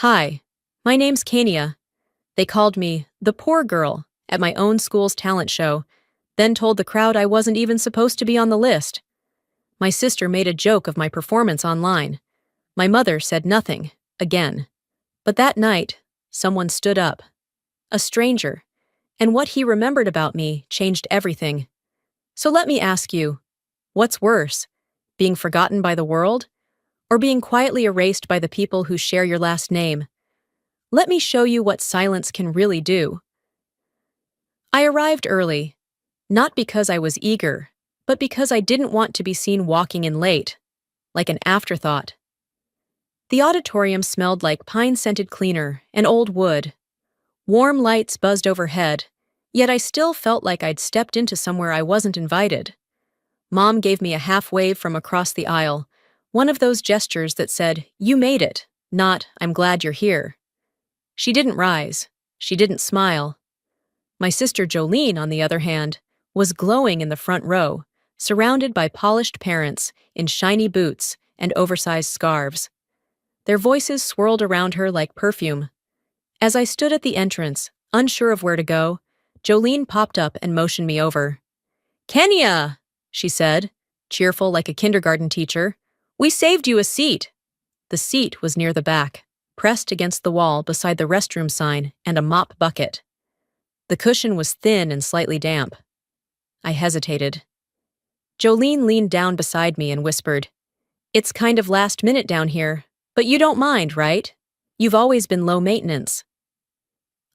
Hi, my name's Kania. They called me the poor girl at my own school's talent show, then told the crowd I wasn't even supposed to be on the list. My sister made a joke of my performance online. My mother said nothing, again. But that night, someone stood up. A stranger. And what he remembered about me changed everything. So let me ask you, what's worse, being forgotten by the world, or being quietly erased by the people who share your last name? Let me show you what silence can really do. I arrived early, not because I was eager, but because I didn't want to be seen walking in late, like an afterthought. The auditorium smelled like pine-scented cleaner and old wood. Warm lights buzzed overhead, yet I still felt like I'd stepped into somewhere I wasn't invited. Mom gave me a half wave from across the aisle, one of those gestures that said, "You made it," not, "I'm glad you're here." She didn't rise. She didn't smile. My sister Jolene, on the other hand, was glowing in the front row, surrounded by polished parents in shiny boots and oversized scarves. Their voices swirled around her like perfume. As I stood at the entrance, unsure of where to go, Jolene popped up and motioned me over. "Kenya," she said, cheerful like a kindergarten teacher, "we saved you a seat." The seat was near the back, pressed against the wall beside the restroom sign and a mop bucket. The cushion was thin and slightly damp. I hesitated. Jolene leaned down beside me and whispered, "It's kind of last minute down here, but you don't mind, right? You've always been low maintenance."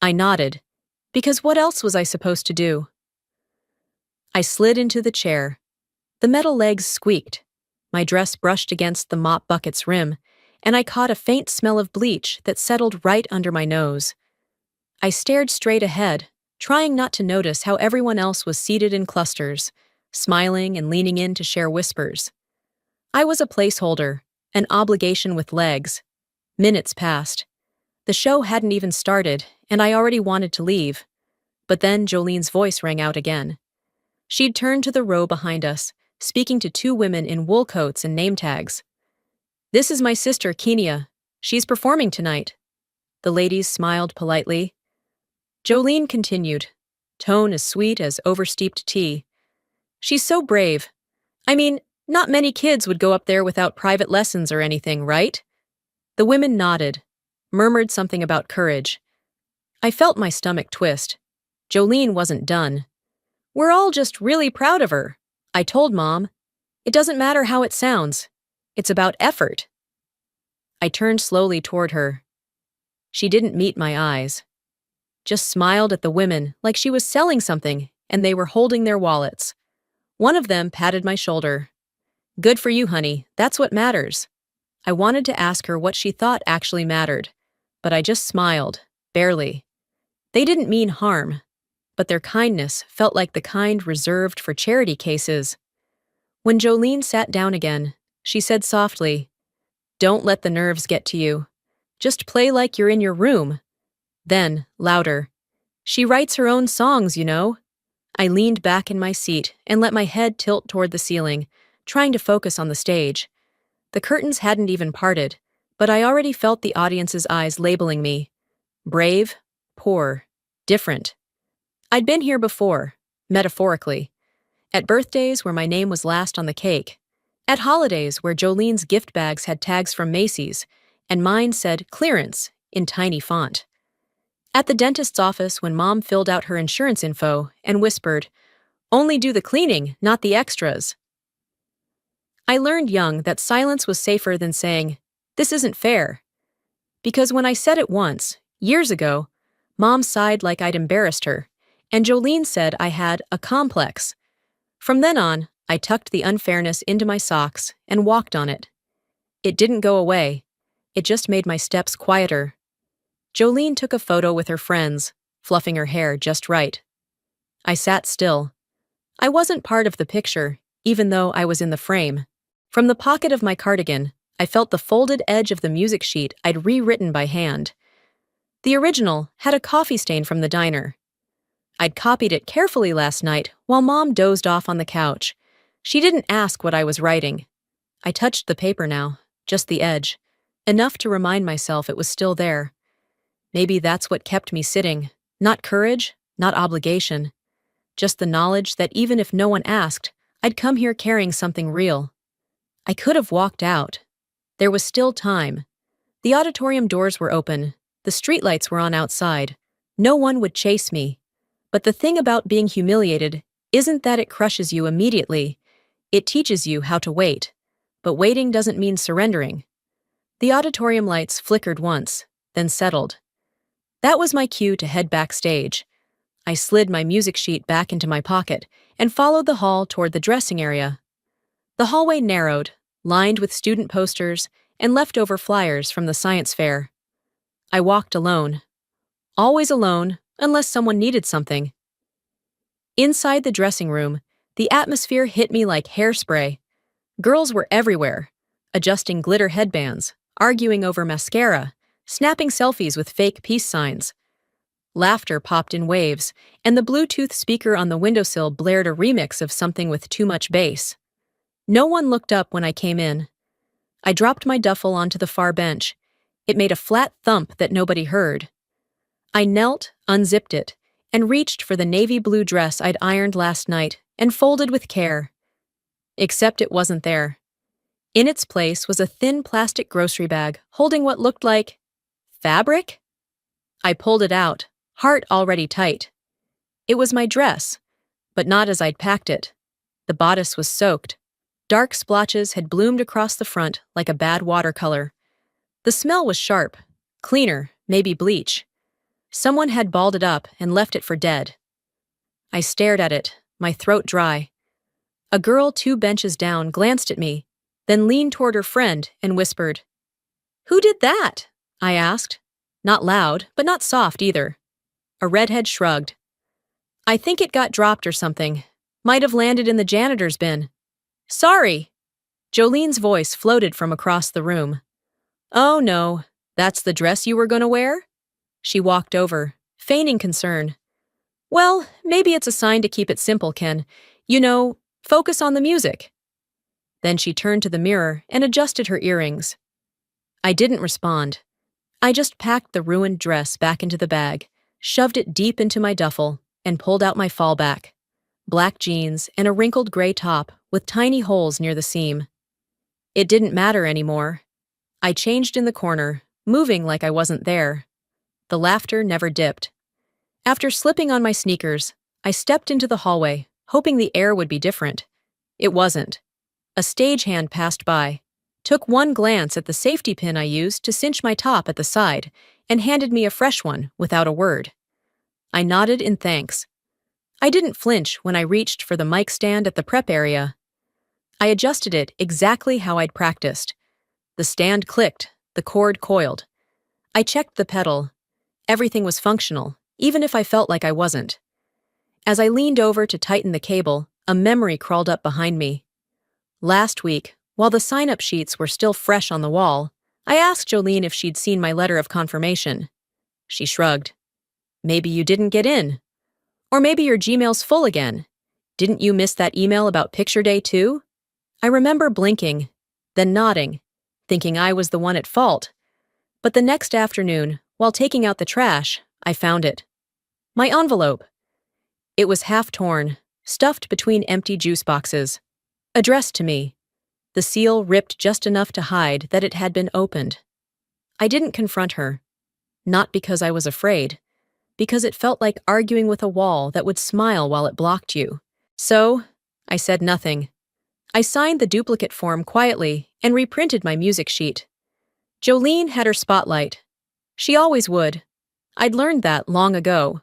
I nodded, because what else was I supposed to do? I slid into the chair. The metal legs squeaked. My dress brushed against the mop bucket's rim, and I caught a faint smell of bleach that settled right under my nose. I stared straight ahead, trying not to notice how everyone else was seated in clusters, smiling and leaning in to share whispers. I was a placeholder, an obligation with legs. Minutes passed. The show hadn't even started, and I already wanted to leave. But then Jolene's voice rang out again. She'd turned to the row behind us, speaking to two women in wool coats and name tags. "This is my sister, Kenia. She's performing tonight." The ladies smiled politely. Jolene continued, tone as sweet as oversteeped tea. "She's so brave. I mean, not many kids would go up there without private lessons or anything, right?" The women nodded, murmured something about courage. I felt my stomach twist. Jolene wasn't done. "We're all just really proud of her," I told Mom. "It doesn't matter how it sounds. It's about effort." I turned slowly toward her. She didn't meet my eyes. Just smiled at the women like she was selling something and they were holding their wallets. One of them patted my shoulder. "Good for you, honey. That's what matters." I wanted to ask her what she thought actually mattered, but I just smiled, barely. They didn't mean harm, but their kindness felt like the kind reserved for charity cases. When Jolene sat down again, she said softly, "Don't let the nerves get to you. Just play like you're in your room." Then, louder, "She writes her own songs, you know." I leaned back in my seat and let my head tilt toward the ceiling, trying to focus on the stage. The curtains hadn't even parted, but I already felt the audience's eyes labeling me. Brave, poor, different. I'd been here before, metaphorically. At birthdays where my name was last on the cake. At holidays where Jolene's gift bags had tags from Macy's, and mine said clearance in tiny font. At the dentist's office when Mom filled out her insurance info and whispered, "Only do the cleaning, not the extras." I learned young that silence was safer than saying, "This isn't fair." Because when I said it once, years ago, Mom sighed like I'd embarrassed her, and Jolene said I had a complex. From then on, I tucked the unfairness into my socks and walked on it. It didn't go away. It just made my steps quieter. Jolene took a photo with her friends, fluffing her hair just right. I sat still. I wasn't part of the picture, even though I was in the frame. From the pocket of my cardigan, I felt the folded edge of the music sheet I'd rewritten by hand. The original had a coffee stain from the diner. I'd copied it carefully last night while Mom dozed off on the couch. She didn't ask what I was writing. I touched the paper now, just the edge. enough to remind myself it was still there. Maybe that's what kept me sitting. Not courage, not obligation, just the knowledge that even if no one asked, I'd come here carrying something real. I could have walked out. There was still time. The auditorium doors were open. The streetlights were on outside. No one would chase me. But the thing about being humiliated isn't that it crushes you immediately. It teaches you how to wait. But waiting doesn't mean surrendering. The auditorium lights flickered once, then settled. That was my cue to head backstage. I slid my music sheet back into my pocket and followed the hall toward the dressing area. The hallway narrowed, lined with student posters and leftover flyers from the science fair. I walked alone. Always alone, unless someone needed something. Inside the dressing room, the atmosphere hit me like hairspray. Girls were everywhere, adjusting glitter headbands, arguing over mascara, snapping selfies with fake peace signs. Laughter popped in waves, and the Bluetooth speaker on the windowsill blared a remix of something with too much bass. No one looked up when I came in. I dropped my duffel onto the far bench. It made a flat thump that nobody heard. I knelt, unzipped it, and reached for the navy blue dress I'd ironed last night and folded with care. Except it wasn't there. In its place was a thin plastic grocery bag holding what looked like fabric? I pulled it out, heart already tight. It was my dress, but not as I'd packed it. The bodice was soaked. Dark splotches had bloomed across the front like a bad watercolor. The smell was sharp, cleaner, maybe bleach. Someone had balled it up and left it for dead. I stared at it, my throat dry. A girl 2 benches down glanced at me, then leaned toward her friend and whispered, "Who did that?" I asked. Not loud, but not soft either. A redhead shrugged. "I think it got dropped or something. Might have landed in the janitor's bin." "Sorry." Jolene's voice floated from across the room. "Oh no, that's the dress you were gonna wear?" She walked over, feigning concern. "Well, maybe it's a sign to keep it simple, Ken. You know, focus on the music." Then she turned to the mirror and adjusted her earrings. I didn't respond. I just packed the ruined dress back into the bag, shoved it deep into my duffel, and pulled out my fallback. Black jeans and a wrinkled gray top with tiny holes near the seam. It didn't matter anymore. I changed in the corner, moving like I wasn't there. The laughter never dipped. After slipping on my sneakers, I stepped into the hallway, hoping the air would be different. It wasn't. A stagehand passed by, took one glance at the safety pin I used to cinch my top at the side, and handed me a fresh one without a word. I nodded in thanks. I didn't flinch when I reached for the mic stand at the prep area. I adjusted it exactly how I'd practiced. The stand clicked, the cord coiled. I checked the pedal. Everything was functional, even if I felt like I wasn't. As I leaned over to tighten the cable, a memory crawled up behind me. Last week, while the sign-up sheets were still fresh on the wall, I asked Jolene if she'd seen my letter of confirmation. She shrugged. "Maybe you didn't get in. Or maybe your Gmail's full again. Didn't you miss that email about picture day too?" I remember blinking, then nodding, thinking I was the one at fault. But the next afternoon, while taking out the trash, I found it. My envelope. It was half-torn, stuffed between empty juice boxes. Addressed to me. The seal ripped just enough to hide that it had been opened. I didn't confront her. Not because I was afraid. Because it felt like arguing with a wall that would smile while it blocked you. So, I said nothing. I signed the duplicate form quietly and reprinted my music sheet. Jolene had her spotlight. She always would. I'd learned that long ago.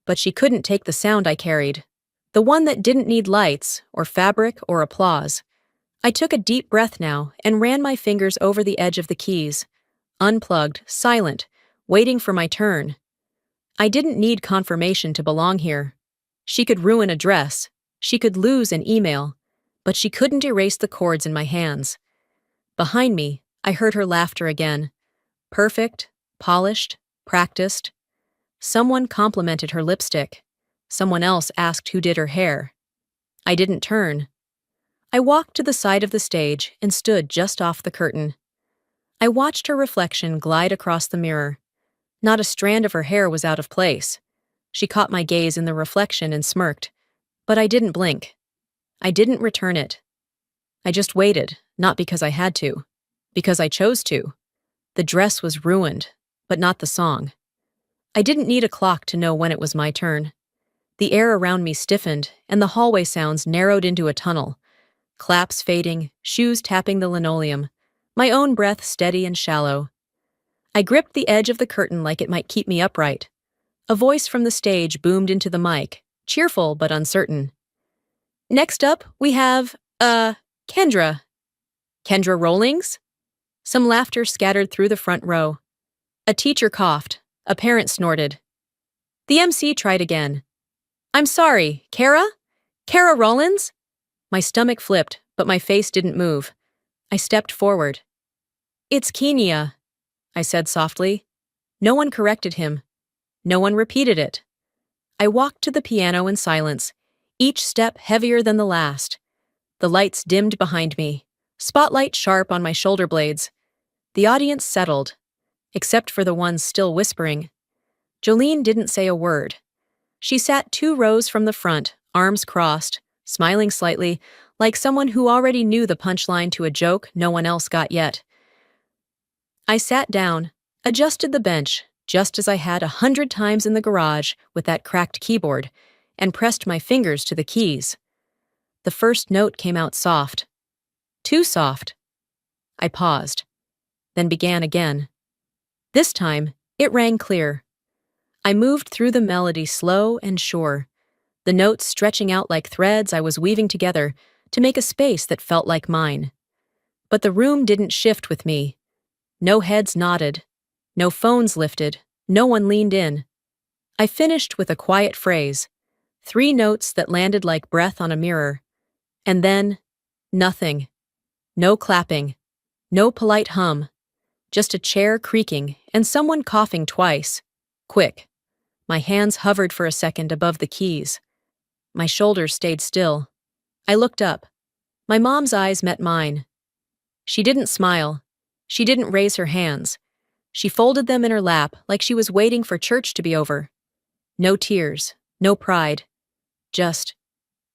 But she couldn't take the sound I carried. The one that didn't need lights, or fabric, or applause. I took a deep breath now and ran my fingers over the edge of the keys. Unplugged, silent, waiting for my turn. I didn't need confirmation to belong here. She could ruin a dress. She could lose an email. But she couldn't erase the chords in my hands. Behind me, I heard her laughter again. Perfect, polished, practiced. Someone complimented her lipstick. Someone else asked who did her hair. I didn't turn. I walked to the side of the stage and stood just off the curtain. I watched her reflection glide across the mirror. Not a strand of her hair was out of place. She caught my gaze in the reflection and smirked. But I didn't blink. I didn't return it. I just waited, not because I had to. Because I chose to. The dress was ruined, but not the song. I didn't need a clock to know when it was my turn. The air around me stiffened, and the hallway sounds narrowed into a tunnel. Claps fading, shoes tapping the linoleum, my own breath steady and shallow. I gripped the edge of the curtain like it might keep me upright. A voice from the stage boomed into the mic, cheerful but uncertain. Next up, we have, Kendra. Kendra Rollings? Some laughter scattered through the front row. A teacher coughed. A parent snorted. The MC tried again. I'm sorry, Kara? Kara Rollins? My stomach flipped, but my face didn't move. I stepped forward. It's Kenya, I said softly. No one corrected him. No one repeated it. I walked to the piano in silence, each step heavier than the last. The lights dimmed behind me, spotlight sharp on my shoulder blades. The audience settled, except for the ones still whispering. Jolene didn't say a word. She sat 2 rows from the front, arms crossed, smiling slightly, like someone who already knew the punchline to a joke no one else got yet. I sat down, adjusted the bench, just as I had 100 times in the garage with that cracked keyboard, and pressed my fingers to the keys. The first note came out soft. Too soft. I paused, then began again. This time, it rang clear. I moved through the melody slow and sure, the notes stretching out like threads I was weaving together to make a space that felt like mine. But the room didn't shift with me. No heads nodded, no phones lifted, no one leaned in. I finished with a quiet phrase, 3 notes that landed like breath on a mirror. And then, nothing. No clapping, no polite hum, just a chair creaking and someone coughing twice. Quick. My hands hovered for a second above the keys. My shoulders stayed still. I looked up. My mom's eyes met mine. She didn't smile. She didn't raise her hands. She folded them in her lap like she was waiting for church to be over. No tears, no pride. Just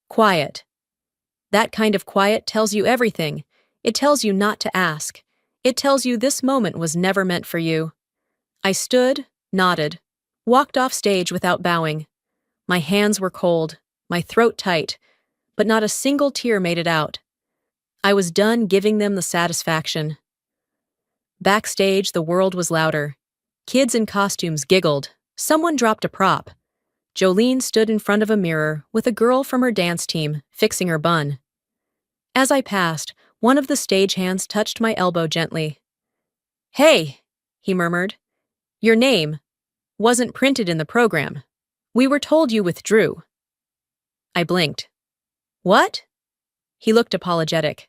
quiet. That kind of quiet tells you everything. It tells you not to ask. It tells you this moment was never meant for you. I stood, nodded, walked off stage without bowing. My hands were cold, my throat tight, but not a single tear made it out. I was done giving them the satisfaction. Backstage, the world was louder. Kids in costumes giggled. Someone dropped a prop. Jolene stood in front of a mirror with a girl from her dance team fixing her bun. As I passed, one of the stagehands touched my elbow gently. Hey, he murmured. Your name wasn't printed in the program. We were told you withdrew. I blinked. What? He looked apologetic.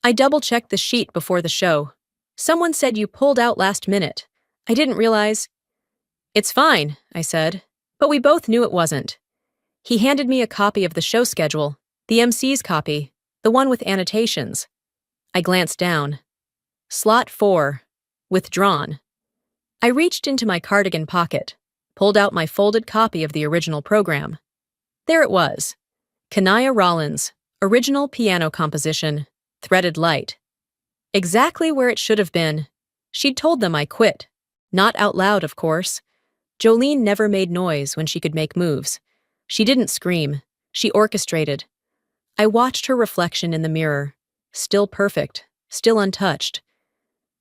I double-checked the sheet before the show. Someone said you pulled out last minute. I didn't realize. It's fine, I said, but we both knew it wasn't. He handed me a copy of the show schedule, the MC's copy, the one with annotations. I glanced down. Slot 4. Withdrawn. I reached into my cardigan pocket, pulled out my folded copy of the original program. There it was. Kenya Rollins, original piano composition, threaded light. Exactly where it should have been. She'd told them I quit. Not out loud, of course. Jolene never made noise when she could make moves. She didn't scream. She orchestrated. I watched her reflection in the mirror. Still perfect, still untouched.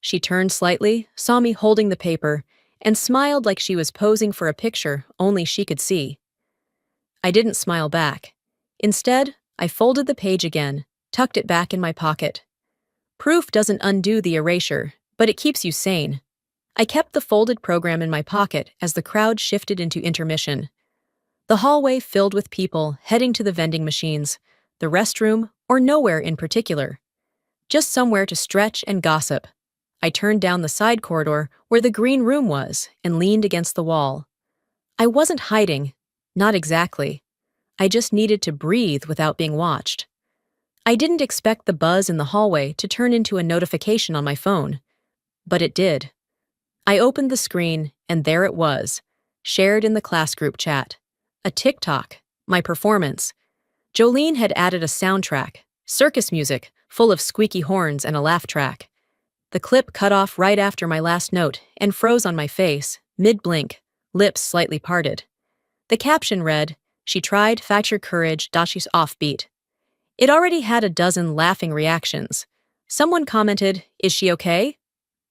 She turned slightly, saw me holding the paper, and smiled like she was posing for a picture only she could see. I didn't smile back. Instead, I folded the page again, tucked it back in my pocket. Proof doesn't undo the erasure, but it keeps you sane. I kept the folded program in my pocket as the crowd shifted into intermission. The hallway filled with people heading to the vending machines, the restroom, or nowhere in particular. Just somewhere to stretch and gossip. I turned down the side corridor where the green room was and leaned against the wall. I wasn't hiding, not exactly. I just needed to breathe without being watched. I didn't expect the buzz in the hallway to turn into a notification on my phone. but it did. I opened the screen, and there it was, shared in the class group chat. A TikTok, my performance. Jolene had added a soundtrack, circus music, full of squeaky horns and a laugh track. The clip cut off right after my last note and froze on my face, mid-blink, lips slightly parted. The caption read, "She tried, factor courage, she's offbeat." It already had a dozen laughing reactions. Someone commented, "Is she okay?"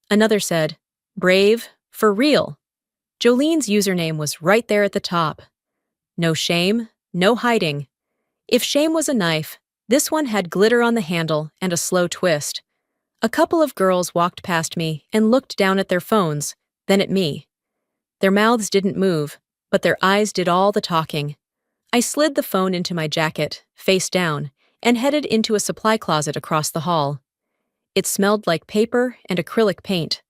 Another said, "Brave, for real." Jolene's username was right there at the top. No shame, no hiding. If shame was a knife, this one had glitter on the handle and a slow twist. A couple of girls walked past me and looked down at their phones, then at me. Their mouths didn't move, but their eyes did all the talking. I slid the phone into my jacket, face down, and headed into a supply closet across the hall. It smelled like paper and acrylic paint.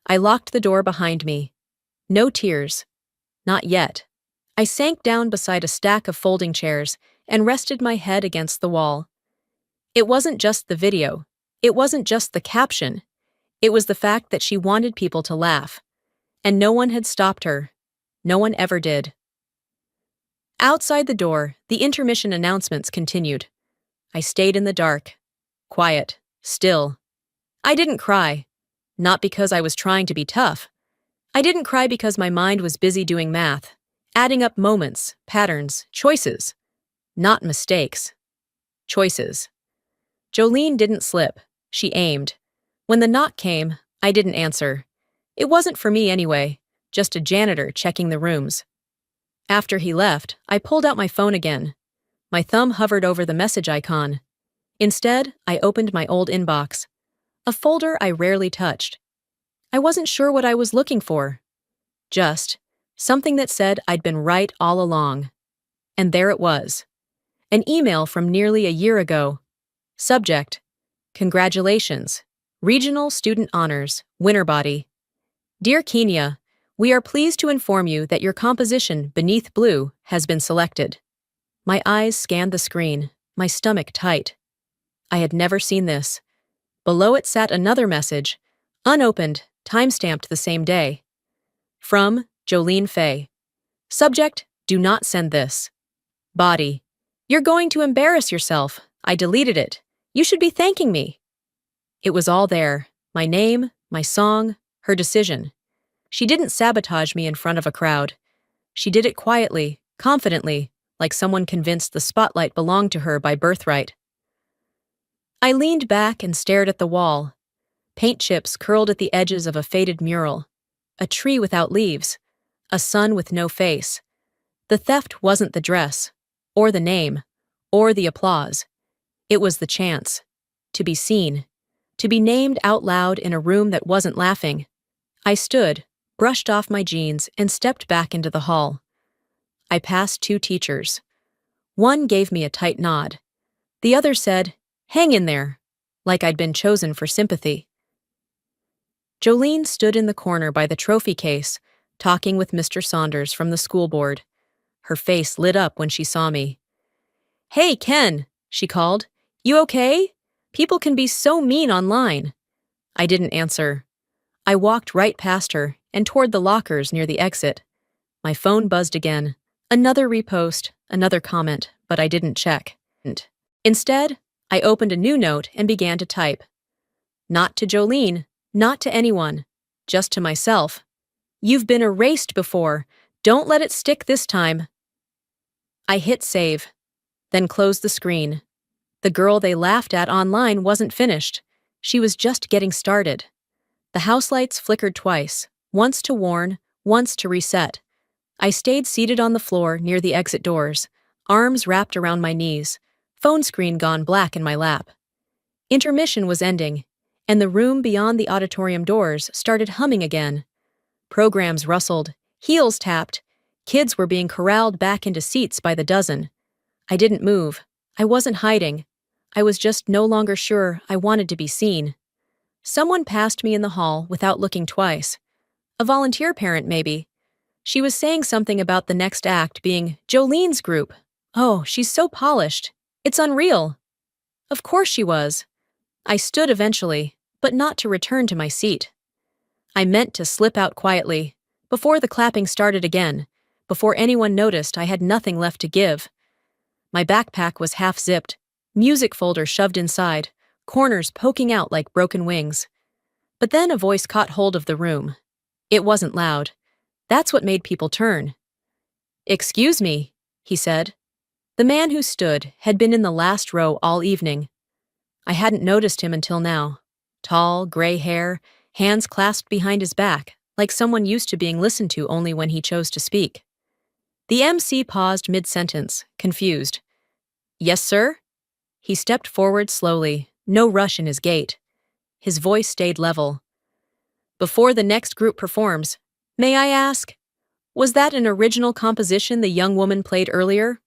I locked the door behind me. No tears. Not yet. I sank down beside a stack of folding chairs and rested my head against the wall. It wasn't just the video. It wasn't just the caption. It was the fact that she wanted people to laugh. And no one had stopped her. No one ever did. Outside the door, the intermission announcements continued. I stayed in the dark. Quiet. Still. I didn't cry. Not because I was trying to be tough. I didn't cry because my mind was busy doing math, adding up moments, patterns, choices. Not mistakes. Choices. Jolene didn't slip. She aimed. When the knock came, I didn't answer. It wasn't for me anyway, just a janitor checking the rooms. After he left, I pulled out my phone again. My thumb hovered over the message icon. Instead, I opened my old inbox. A folder I rarely touched. I wasn't sure what I was looking for. Just something that said I'd been right all along. And there it was. An email from nearly a year ago. Subject: Congratulations. Regional Student Honors, Winter Body. Dear Kenya, we are pleased to inform you that your composition, Beneath Blue, has been selected. My eyes scanned the screen, my stomach tight. I had never seen this. Below it sat another message, unopened, time-stamped the same day. From Jolene Fay. Subject: Do not send this. Body: You're going to embarrass yourself. I deleted it. You should be thanking me. It was all there. My name, my song, her decision. She didn't sabotage me in front of a crowd. She did it quietly, confidently, like someone convinced the spotlight belonged to her by birthright. I leaned back and stared at the wall. Paint chips curled at the edges of a faded mural. A tree without leaves. A sun with no face. The theft wasn't the dress, or the name, or the applause. It was the chance. To be seen. To be named out loud in a room that wasn't laughing. I stood, brushed off my jeans, and stepped back into the hall. I passed two teachers. One gave me a tight nod. The other said, "Hang in there," like I'd been chosen for sympathy. Jolene stood in the corner by the trophy case, talking with Mr. Saunders from the school board. Her face lit up when she saw me. "Hey, Ken," she called. "You okay? People can be so mean online." I didn't answer. I walked right past her and toward the lockers near the exit. My phone buzzed again. Another repost, another comment, but I didn't check. Instead, I opened a new note and began to type. Not to Jolene, not to anyone, just to myself. You've been erased before. Don't let it stick this time. I hit save, then closed the screen. The girl they laughed at online wasn't finished. She was just getting started. The house lights flickered twice, once to warn, once to reset. I stayed seated on the floor near the exit doors, arms wrapped around my knees, phone screen gone black in my lap. Intermission was ending, and the room beyond the auditorium doors started humming again. Programs rustled, heels tapped, kids were being corralled back into seats by the dozen. I didn't move. I wasn't hiding. I was just no longer sure I wanted to be seen. Someone passed me in the hall without looking twice. A volunteer parent, maybe. She was saying something about the next act being Jolene's group. Oh, she's so polished. It's unreal. Of course she was. I stood eventually, but not to return to my seat. I meant to slip out quietly, before the clapping started again, before anyone noticed I had nothing left to give. My backpack was half-zipped, music folder shoved inside, corners poking out like broken wings. But then a voice caught hold of the room. It wasn't loud. That's what made people turn. "Excuse me," he said. The man who stood had been in the last row all evening. I hadn't noticed him until now. Tall, gray hair, hands clasped behind his back, like someone used to being listened to only when he chose to speak. The MC paused mid-sentence, confused. "Yes, sir?" He stepped forward slowly, no rush in his gait. His voice stayed level. "Before the next group performs, may I ask, was that an original composition the young woman played earlier?"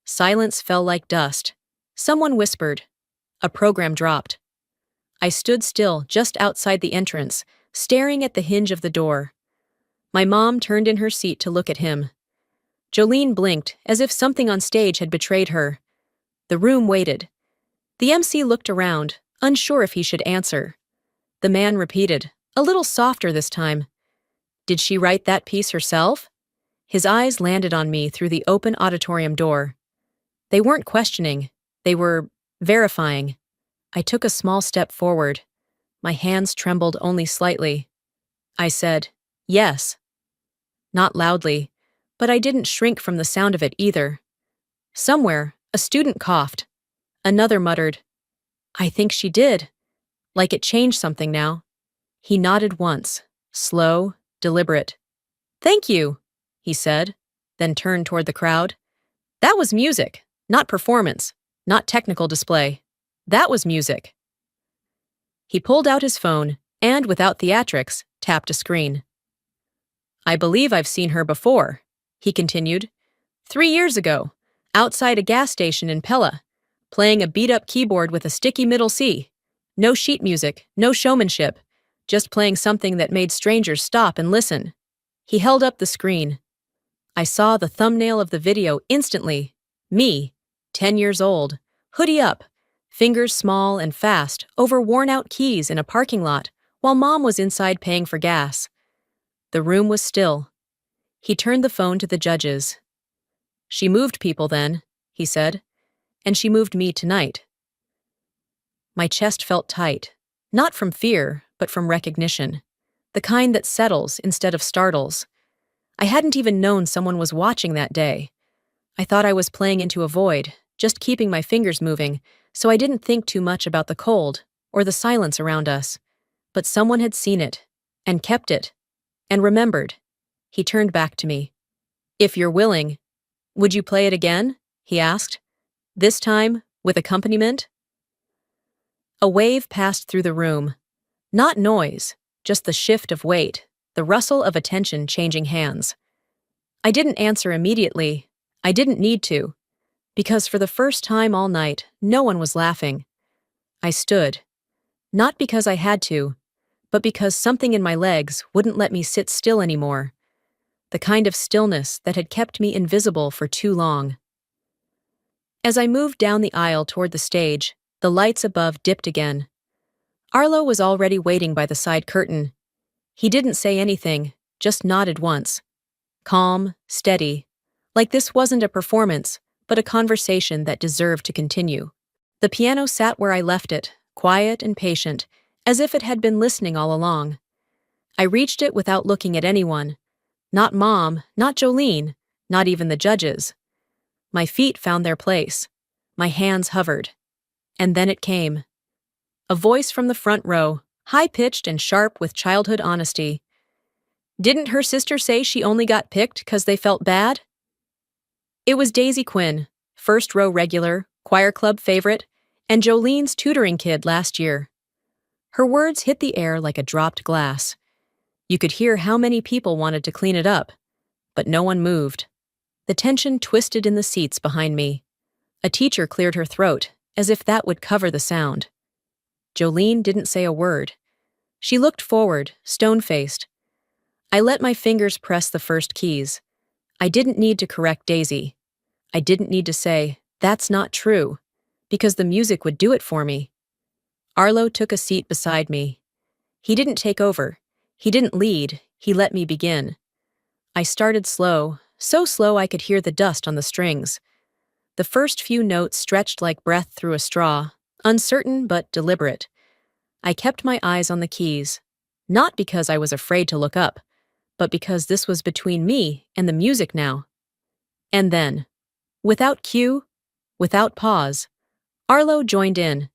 Silence fell like dust. Someone whispered. A program dropped. I stood still just outside the entrance, staring at the hinge of the door. My mom turned in her seat to look at him. Jolene blinked, as if something on stage had betrayed her. The room waited. The MC looked around, unsure if he should answer. The man repeated, a little softer this time. "Did she write that piece herself?" His eyes landed on me through the open auditorium door. They weren't questioning. They were verifying. I took a small step forward. My hands trembled only slightly. I said, "Yes." Not loudly, but I didn't shrink from the sound of it either. Somewhere, a student coughed. Another muttered, "I think she did," like it changed something now. He nodded once, slow, deliberate. "Thank you," he said, then turned toward the crowd. "That was music, not performance, not technical display. That was music." He pulled out his phone and, without theatrics, tapped a screen. "I believe I've seen her before," he continued. 3 years ago, outside a gas station in Pella, playing a beat-up keyboard with a sticky middle C. No sheet music, no showmanship, just playing something that made strangers stop and listen." He held up the screen. I saw the thumbnail of the video instantly. Me, 10 years old, hoodie up, fingers small and fast, over worn-out keys in a parking lot, while Mom was inside paying for gas. The room was still. He turned the phone to the judges. "She moved people then," he said, "and she moved me tonight." My chest felt tight, not from fear, but from recognition, the kind that settles instead of startles. I hadn't even known someone was watching that day. I thought I was playing into a void, just keeping my fingers moving, so I didn't think too much about the cold or the silence around us. But someone had seen it, and kept it, and remembered. He turned back to me. "If you're willing, would you play it again?" he asked. "This time, with accompaniment?" A wave passed through the room. Not noise, just the shift of weight, the rustle of attention changing hands. I didn't answer immediately. I didn't need to, because for the first time all night, no one was laughing. I stood, not because I had to, but because something in my legs wouldn't let me sit still anymore, the kind of stillness that had kept me invisible for too long. As I moved down the aisle toward the stage, the lights above dipped again. Arlo was already waiting by the side curtain. He didn't say anything, just nodded once. Calm, steady, like this wasn't a performance, but a conversation that deserved to continue. The piano sat where I left it, quiet and patient, as if it had been listening all along. I reached it without looking at anyone. Not Mom, not Jolene, not even the judges. My feet found their place. My hands hovered. And then it came. A voice from the front row, high-pitched and sharp with childhood honesty. "Didn't her sister say she only got picked 'cause they felt bad?" It was Daisy Quinn, first row regular, choir club favorite, and Jolene's tutoring kid last year. Her words hit the air like a dropped glass. You could hear how many people wanted to clean it up, but no one moved. The tension twisted in the seats behind me. A teacher cleared her throat, as if that would cover the sound. Jolene didn't say a word. She looked forward, stone-faced. I let my fingers press the first keys. I didn't need to correct Daisy. I didn't need to say, "That's not true," because the music would do it for me. Arlo took a seat beside me. He didn't take over. He didn't lead. He let me begin. I started slow, so slow I could hear the dust on the strings. The first few notes stretched like breath through a straw, uncertain but deliberate. I kept my eyes on the keys, not because I was afraid to look up, but because this was between me and the music now. And then, without cue, without pause, Arlo joined in.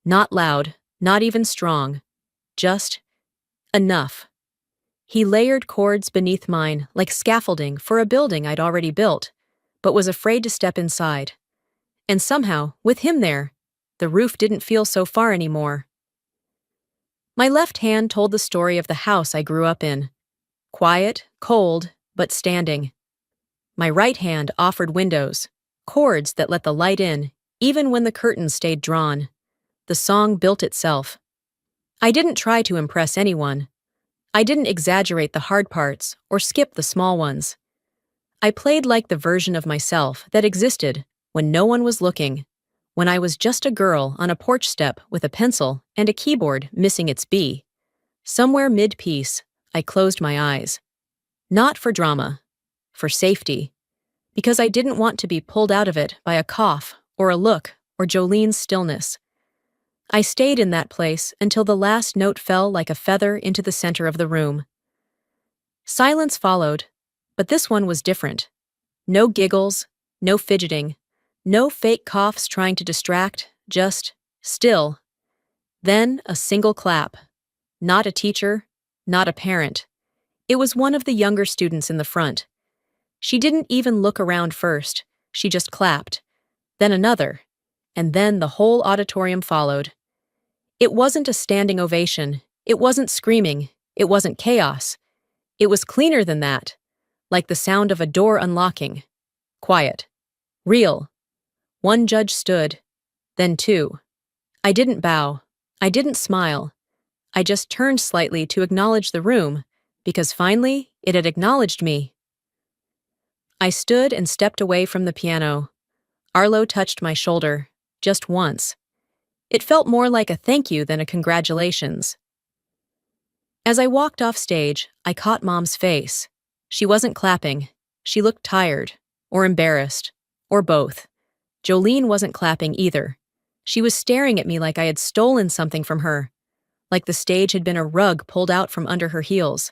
Not loud, not even strong, just enough. He layered chords beneath mine like scaffolding for a building I'd already built, but was afraid to step inside. And somehow, with him there, the roof didn't feel so far anymore. My left hand told the story of the house I grew up in. Quiet, cold, but standing. My right hand offered windows, cords that let the light in, even when the curtains stayed drawn. The song built itself. I didn't try to impress anyone. I didn't exaggerate the hard parts or skip the small ones. I played like the version of myself that existed when no one was looking, when I was just a girl on a porch step with a pencil and a keyboard missing its B. Somewhere mid-piece, I closed my eyes. Not for drama, for safety, because I didn't want to be pulled out of it by a cough or a look or Jolene's stillness. I stayed in that place until the last note fell like a feather into the center of the room. Silence followed, but this one was different. No giggles, no fidgeting, no fake coughs trying to distract, just still. Then a single clap. Not a teacher, not a parent. It was one of the younger students in the front. She didn't even look around first, she just clapped. Then another, and then the whole auditorium followed. It wasn't a standing ovation, it wasn't screaming, it wasn't chaos. It was cleaner than that, like the sound of a door unlocking. Quiet. Real. One judge stood, then two. I didn't bow, I didn't smile. I just turned slightly to acknowledge the room, because finally it had acknowledged me. I stood and stepped away from the piano. Arlo touched my shoulder, just once. It felt more like a thank you than a congratulations. As I walked off stage, I caught Mom's face. She wasn't clapping. She looked tired, or embarrassed, or both. Jolene wasn't clapping either. She was staring at me like I had stolen something from her, like the stage had been a rug pulled out from under her heels.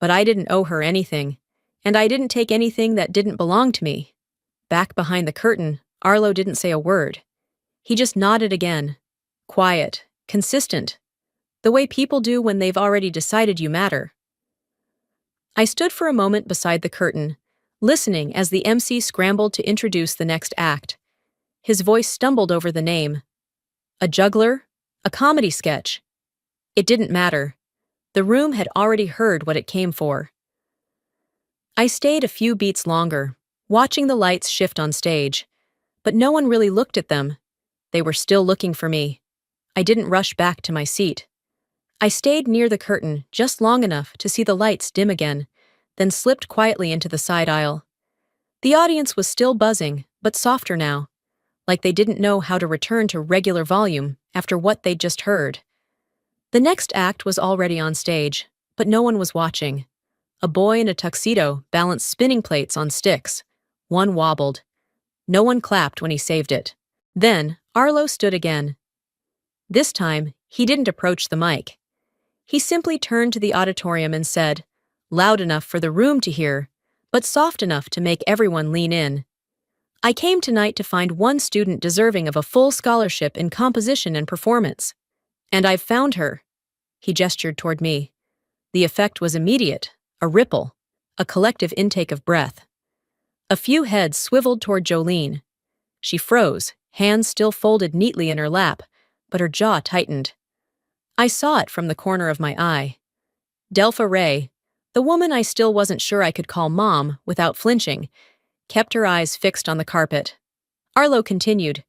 But I didn't owe her anything, and I didn't take anything that didn't belong to me. Back behind the curtain, Arlo didn't say a word. He just nodded again. Quiet, consistent. The way people do when they've already decided you matter. I stood for a moment beside the curtain, listening as the MC scrambled to introduce the next act. His voice stumbled over the name. A juggler? A comedy sketch? It didn't matter. The room had already heard what it came for. I stayed a few beats longer, watching the lights shift on stage. But no one really looked at them. They were still looking for me. I didn't rush back to my seat. I stayed near the curtain just long enough to see the lights dim again, then slipped quietly into the side aisle. The audience was still buzzing, but softer now, like they didn't know how to return to regular volume after what they'd just heard. The next act was already on stage, but no one was watching. A boy in a tuxedo balanced spinning plates on sticks. One wobbled. No one clapped when he saved it. Then, Arlo stood again. This time, he didn't approach the mic. He simply turned to the auditorium and said, loud enough for the room to hear, but soft enough to make everyone lean in. I came tonight to find one student deserving of a full scholarship in composition and performance. And I've found her. He gestured toward me. The effect was immediate, a ripple, a collective intake of breath. A few heads swiveled toward Jolene. She froze, hands still folded neatly in her lap, but her jaw tightened. I saw it from the corner of my eye. Delpha Ray, the woman I still wasn't sure I could call Mom without flinching, kept her eyes fixed on the carpet. Arlo continued.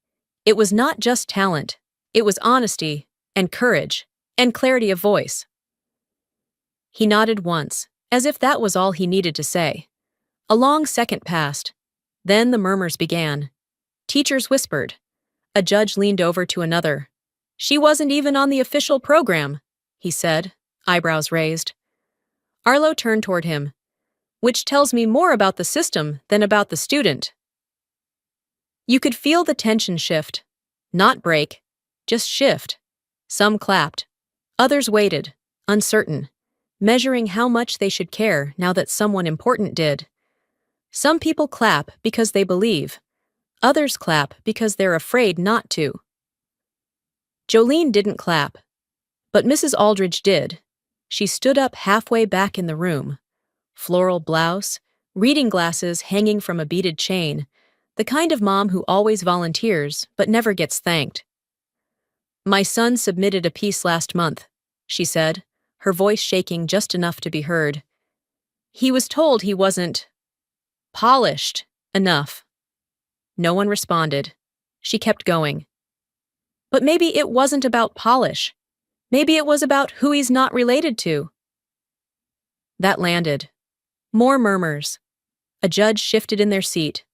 It was not just talent. It was honesty, and courage, and clarity of voice. He nodded once, as if that was all he needed to say. A long second passed. Then the murmurs began. Teachers whispered. A judge leaned over to another. She wasn't even on the official program, he said, eyebrows raised. Arlo turned toward him. Which tells me more about the system than about the student. You could feel the tension shift. Not break, just shift. Some clapped. Others waited, uncertain, measuring how much they should care now that someone important did. Some people clap because they believe. Others clap because they're afraid not to. Jolene didn't clap, but Mrs. Aldridge did. She stood up halfway back in the room. Floral blouse, reading glasses hanging from a beaded chain, the kind of mom who always volunteers but never gets thanked. My son submitted a piece last month, she said, her voice shaking just enough to be heard. He was told he wasn't polished enough. No one responded. She kept going. But maybe it wasn't about polish. Maybe it was about who he's not related to. That landed. More murmurs. A judge shifted in their seat.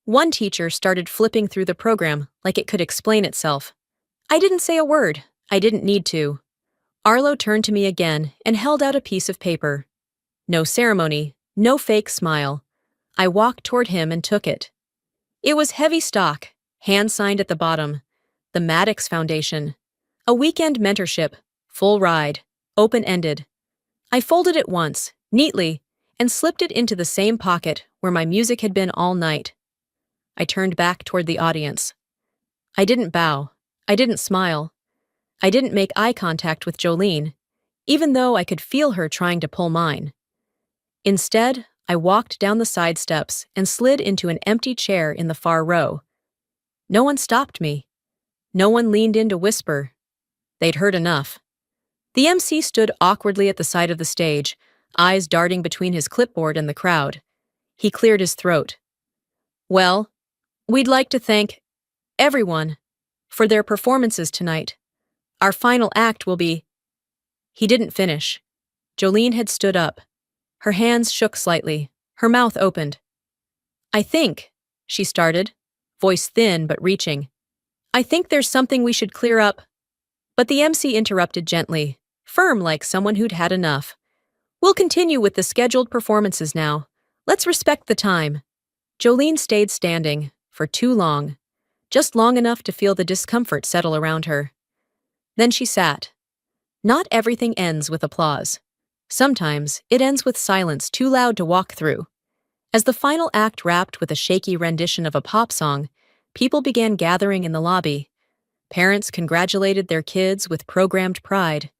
One teacher started flipping through the program like it could explain itself. I didn't say a word. I didn't need to. Arlo turned to me again and held out a piece of paper. No ceremony, no fake smile. I walked toward him and took it. It was heavy stock, hand-signed at the bottom. The Maddox Foundation. A weekend mentorship, full ride, open-ended. I folded it once, neatly, and slipped it into the same pocket where my music had been all night. I turned back toward the audience. I didn't bow. I didn't smile. I didn't make eye contact with Jolene, even though I could feel her trying to pull mine. Instead, I walked down the side steps and slid into an empty chair in the far row. No one stopped me. No one leaned in to whisper. They'd heard enough. The MC stood awkwardly at the side of the stage, eyes darting between his clipboard and the crowd. He cleared his throat. Well, we'd like to thank everyone for their performances tonight. Our final act will be... He didn't finish. Jolene had stood up. Her hands shook slightly, her mouth opened. I think, she started, voice thin but reaching. I think there's something we should clear up. But the MC interrupted gently, firm like someone who'd had enough. We'll continue with the scheduled performances now. Let's respect the time. Jolene stayed standing, for too long, just long enough to feel the discomfort settle around her. Then she sat. Not everything ends with applause. Sometimes it ends with silence too loud to walk through. As the final act wrapped with a shaky rendition of a pop song, people began gathering in the lobby. Parents congratulated their kids with programmed pride.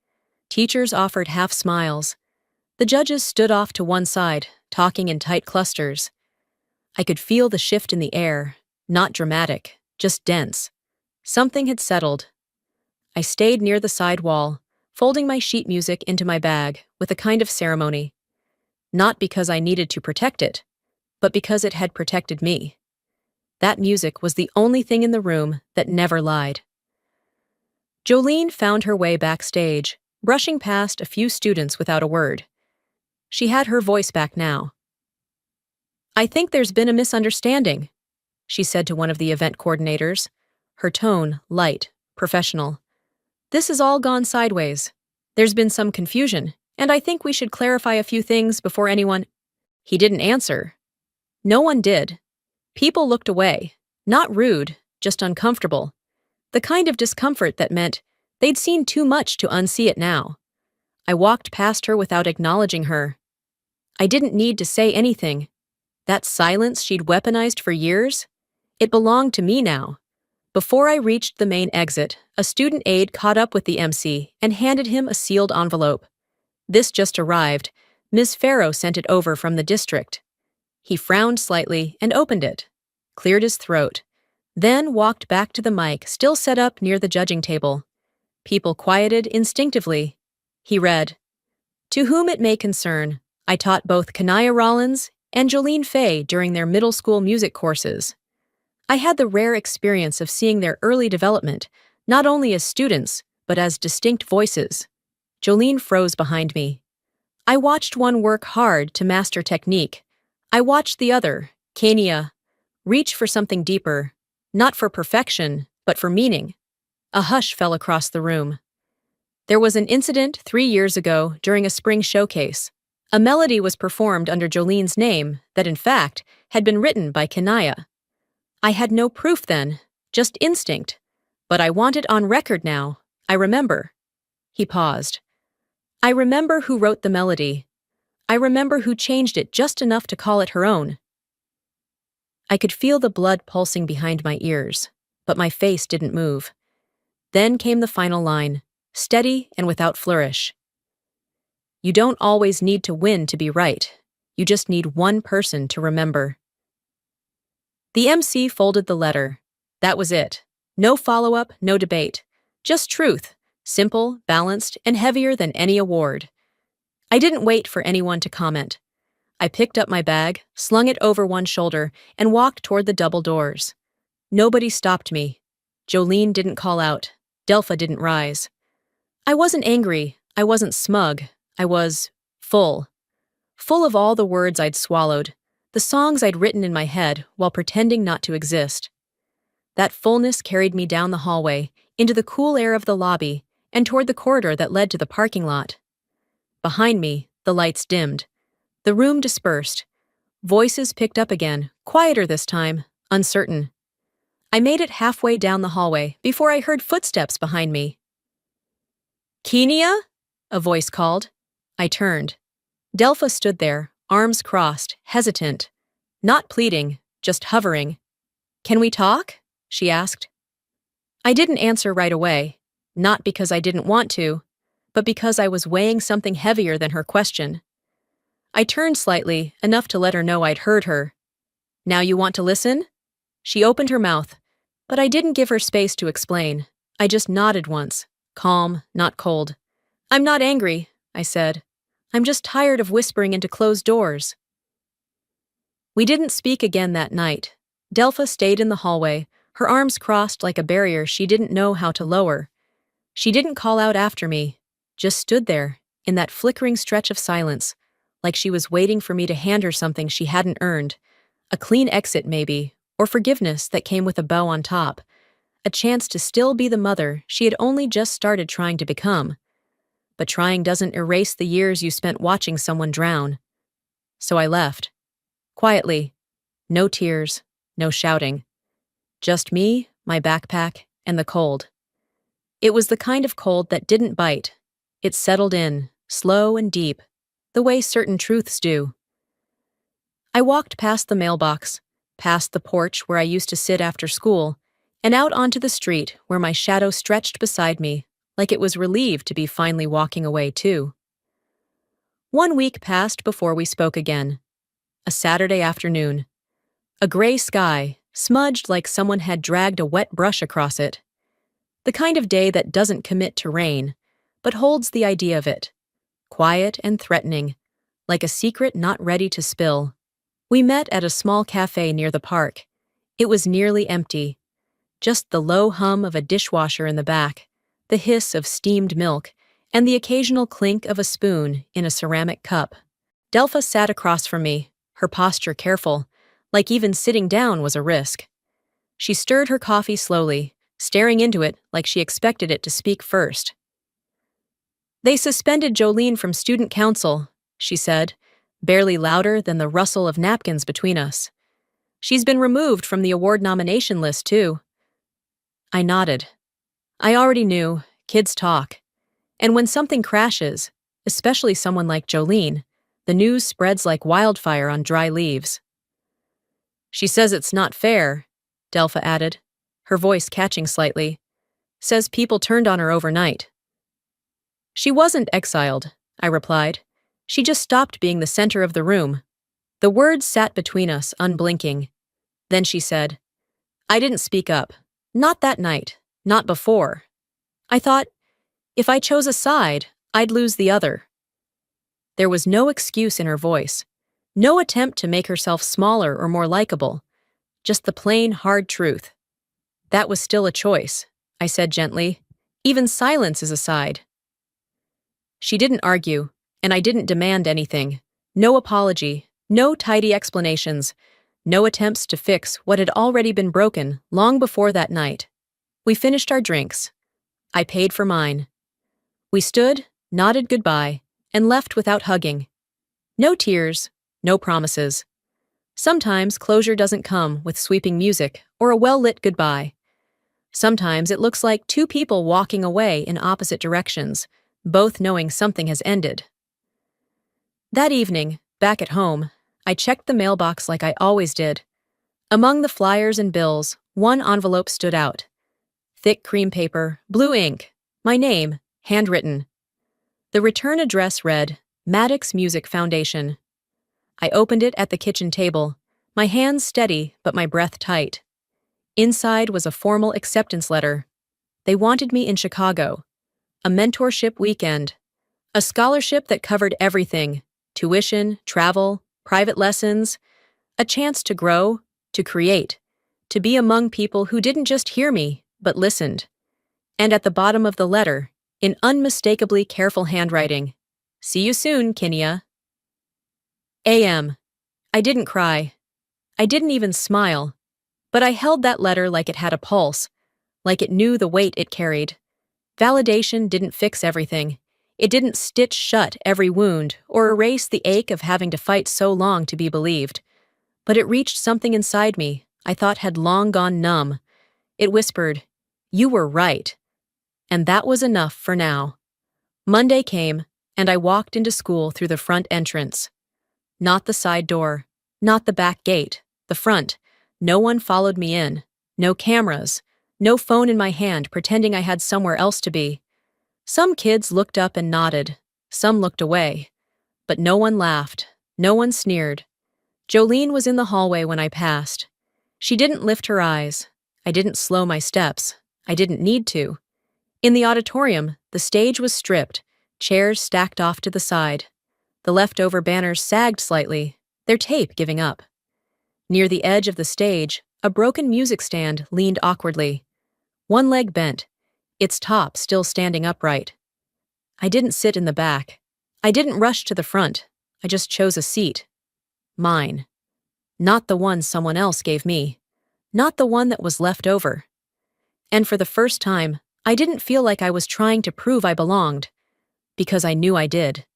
Teachers offered half smiles. The judges stood off to one side, talking in tight clusters. I could feel the shift in the air, not dramatic, just dense. Something had settled. I stayed near the side wall, folding my sheet music into my bag with a kind of ceremony. Not because I needed to protect it, but because it had protected me. That music was the only thing in the room that never lied. Jolene found her way backstage, brushing past a few students without a word. She had her voice back now. I think there's been a misunderstanding, she said to one of the event coordinators, her tone light, professional. This has all gone sideways. There's been some confusion, and I think we should clarify a few things before anyone... He didn't answer. No one did. People looked away, not rude, just uncomfortable. The kind of discomfort that meant they'd seen too much to unsee it now. I walked past her without acknowledging her. I didn't need to say anything. That silence she'd weaponized for years, it belonged to me now. Before I reached the main exit, a student aide caught up with the MC and handed him a sealed envelope. This just arrived. Ms. Farrow sent it over from the district. He frowned slightly and opened it, cleared his throat, then walked back to the mic still set up near the judging table. People quieted instinctively. He read, To whom it may concern, I taught both Kanaya Rollins and Jolene Fay during their middle school music courses. I had the rare experience of seeing their early development, not only as students, but as distinct voices. Jolene froze behind me. I watched one work hard to master technique. I watched the other, Kania, reach for something deeper, not for perfection, but for meaning. A hush fell across the room. There was an incident 3 years ago during a spring showcase. A melody was performed under Jolene's name that, in fact, had been written by Kenia. I had no proof then, just instinct. But I want it on record now. I remember. He paused. I remember who wrote the melody. I remember who changed it just enough to call it her own. I could feel the blood pulsing behind my ears, but my face didn't move. Then came the final line, steady and without flourish. You don't always need to win to be right. You just need one person to remember. The MC folded the letter. That was it. No follow-up, no debate. Just truth. Simple, balanced, and heavier than any award. I didn't wait for anyone to comment. I picked up my bag, slung it over one shoulder, and walked toward the double doors. Nobody stopped me. Jolene didn't call out. Delpha didn't rise. I wasn't angry. I wasn't smug. I was full. Full of all the words I'd swallowed, the songs I'd written in my head while pretending not to exist. That fullness carried me down the hallway, into the cool air of the lobby, and toward the corridor that led to the parking lot. Behind me, the lights dimmed. The room dispersed. Voices picked up again, quieter this time, uncertain. I made it halfway down the hallway before I heard footsteps behind me. Kenia? A voice called. I turned. Delpha stood there, arms crossed, hesitant. Not pleading, just hovering. Can we talk? She asked. I didn't answer right away, not because I didn't want to, but because I was weighing something heavier than her question. I turned slightly, enough to let her know I'd heard her. Now you want to listen? She opened her mouth, but I didn't give her space to explain. I just nodded once, calm, not cold. I'm not angry, I said. I'm just tired of whispering into closed doors. We didn't speak again that night. Delpha stayed in the hallway, her arms crossed like a barrier she didn't know how to lower. She didn't call out after me, just stood there, in that flickering stretch of silence, like she was waiting for me to hand her something she hadn't earned, a clean exit maybe, or forgiveness that came with a bow on top, a chance to still be the mother she had only just started trying to become. But trying doesn't erase the years you spent watching someone drown. So I left. Quietly. No tears, no shouting. Just me, my backpack, and the cold. It was the kind of cold that didn't bite. It settled in, slow and deep, the way certain truths do. I walked past the mailbox, past the porch where I used to sit after school, and out onto the street where my shadow stretched beside me, like it was relieved to be finally walking away too. 1 week passed before we spoke again. A Saturday afternoon. A gray sky, smudged like someone had dragged a wet brush across it. The kind of day that doesn't commit to rain, but holds the idea of it. Quiet and threatening, like a secret not ready to spill. We met at a small cafe near the park. It was nearly empty. Just the low hum of a dishwasher in the back, the hiss of steamed milk, and the occasional clink of a spoon in a ceramic cup. Delpha sat across from me, her posture careful, like even sitting down was a risk. She stirred her coffee slowly, staring into it like she expected it to speak first. They suspended Jolene from student council, she said, barely louder than the rustle of napkins between us. She's been removed from the award nomination list, too. I nodded. I already knew, kids talk. And when something crashes, especially someone like Jolene, the news spreads like wildfire on dry leaves. She says it's not fair, Delpha added, her voice catching slightly. Says people turned on her overnight. She wasn't exiled, I replied. She just stopped being the center of the room. The words sat between us, unblinking. Then she said, I didn't speak up. Not that night. Not before. I thought, if I chose a side, I'd lose the other. There was no excuse in her voice. No attempt to make herself smaller or more likable. Just the plain, hard truth. That was still a choice, I said gently. Even silence is a side. She didn't argue, and I didn't demand anything. No apology, no tidy explanations, no attempts to fix what had already been broken long before that night. We finished our drinks. I paid for mine. We stood, nodded goodbye, and left without hugging. No tears, no promises. Sometimes closure doesn't come with sweeping music or a well-lit goodbye. Sometimes it looks like two people walking away in opposite directions, both knowing something has ended. That evening, back at home, I checked the mailbox like I always did. Among the flyers and bills, one envelope stood out. Thick cream paper, blue ink, my name, handwritten. The return address read, Maddox Music Foundation. I opened it at the kitchen table, my hands steady but my breath tight. Inside was a formal acceptance letter. They wanted me in Chicago. A mentorship weekend. A scholarship that covered everything: tuition, travel, private lessons. A chance to grow, to create, to be among people who didn't just hear me, but listened. And at the bottom of the letter, in unmistakably careful handwriting, "See you soon, Kenya." A.M. I didn't cry. I didn't even smile. But I held that letter like it had a pulse, like it knew the weight it carried. Validation didn't fix everything. It didn't stitch shut every wound or erase the ache of having to fight so long to be believed. But it reached something inside me I thought had long gone numb. It whispered, "You were right." And that was enough for now. Monday came, and I walked into school through the front entrance. Not the side door, not the back gate, the front. No one followed me in. No cameras. No phone in my hand pretending I had somewhere else to be. Some kids looked up and nodded. Some looked away. But no one laughed. No one sneered. Jolene was in the hallway when I passed. She didn't lift her eyes. I didn't slow my steps. I didn't need to. In the auditorium, the stage was stripped, chairs stacked off to the side. The leftover banners sagged slightly, their tape giving up. Near the edge of the stage, a broken music stand leaned awkwardly. One leg bent, its top still standing upright. I didn't sit in the back. I didn't rush to the front. I just chose a seat. Mine. Not the one someone else gave me. Not the one that was left over. And for the first time, I didn't feel like I was trying to prove I belonged. Because I knew I did.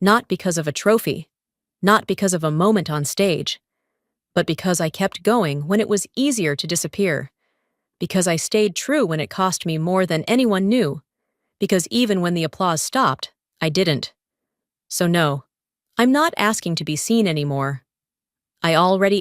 Not because of a trophy. Not because of a moment on stage. But because I kept going when it was easier to disappear. Because I stayed true when it cost me more than anyone knew. Because even when the applause stopped, I didn't. So no, I'm not asking to be seen anymore. I already